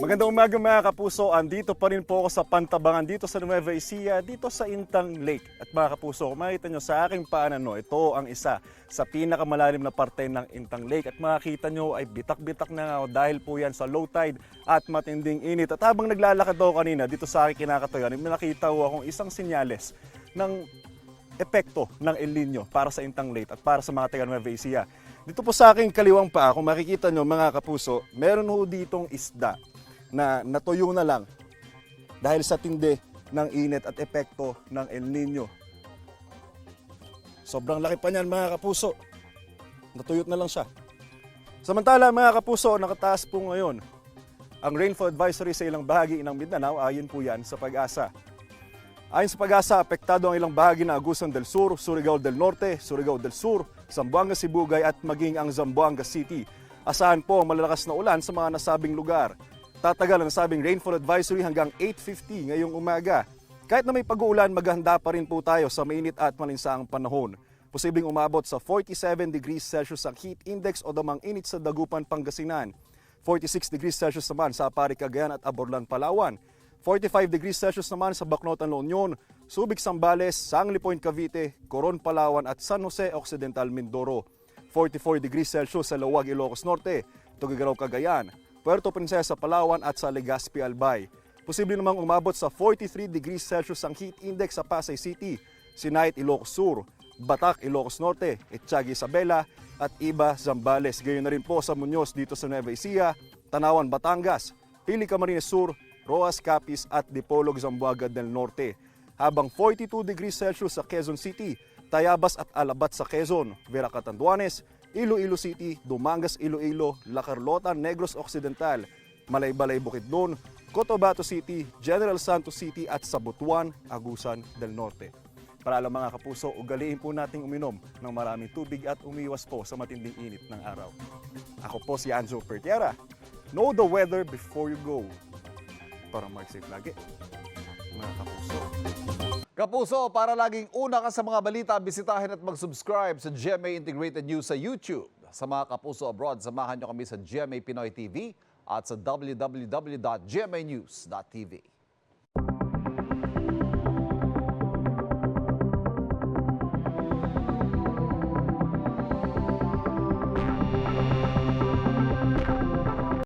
Magandang umaga mga kapuso, andito pa rin po ako sa Pantabangan dito sa Nueva Ecija, dito sa Intang Lake. At mga kapuso, kung makikita nyo sa aking paanan, ito ang isa sa pinakamalalim na parte ng Intang Lake. At makikita nyo ay bitak-bitak na nga dahil po yan sa low tide at matinding init. At habang naglalakad ako kanina dito sa aking kinakatayan, may nakita ko akong isang sinyales ng epekto ng El Nino para sa Intang Lake at para sa mga taga Nueva Ecija. Dito po sa aking kaliwang paa, kung makikita nyo mga kapuso, meron ho ditong isda na natuyo na lang dahil sa tindi ng init at epekto ng El Nino. Sobrang laki pa niyan mga kapuso. Natuyot na lang siya. Samantala mga kapuso, nakataas po ngayon ang rainfall advisory sa ilang bahagi ng Mindanao, ayon po yan sa Pag-asa. Ayon sa Pag-asa, apektado ang ilang bahagi ng Agusan del Sur, Surigao del Norte, Surigao del Sur, Zamboanga Sibugay at maging ang Zamboanga City. Asahan po ang malalakas na ulan sa mga nasabing lugar. Tatagal ang nasabing rainfall advisory hanggang 8:50 ngayong umaga. Kahit na may pag-uulan, maghahanda pa rin po tayo sa mainit at malinsaang panahon. Posibleng umabot sa 47 degrees Celsius ang heat index o damang init sa Dagupan, Pangasinan. 46 degrees Celsius naman sa Apari, Cagayan at Aborlan, Palawan. 45 degrees Celsius naman sa Bacnotan, La Union, Subic, Zambales, Sangli Point, Cavite, Coron, Palawan at San Jose Occidental, Mindoro. 44 degrees Celsius sa Lawag, Ilocos Norte, Tuguegarao, Cagayan, Puerto Princesa, Palawan at sa Legazpi, Albay. Posible namang umabot sa 43 degrees Celsius ang heat index sa Pasay City, Sinait, Ilocos Sur, Batak, Ilocos Norte, Etiagi, Isabela at Iba, Zambales. Gayon na rin po sa Muñoz dito sa Nueva Ecija, Tanawan, Batangas, Pili, Camarines Sur, Roas, Capiz at Dipolog, Zamboanga del Norte. Habang 42 degrees Celsius sa Quezon City, Tayabas at Alabat sa Quezon, Vera, Catanduanes, Iloilo City, Dumangas, Iloilo, La Carlota, Negros Occidental, Malaybalay, Bukidnon, Cotabato City, General Santos City at sa Butuan, Agusan del Norte. Para lang mga kapuso, ugaliin po nating uminom ng maraming tubig at umiwas po sa matinding init ng araw. Ako po si Anjo Pertiera. Know the weather before you go. Para mag-safe lagi, mga kapuso. Kapuso, para laging una ka sa mga balita, bisitahin at mag-subscribe sa GMA Integrated News sa YouTube. Sa mga kapuso abroad, samahan nyo kami sa GMA Pinoy TV at sa www.gmanews.tv.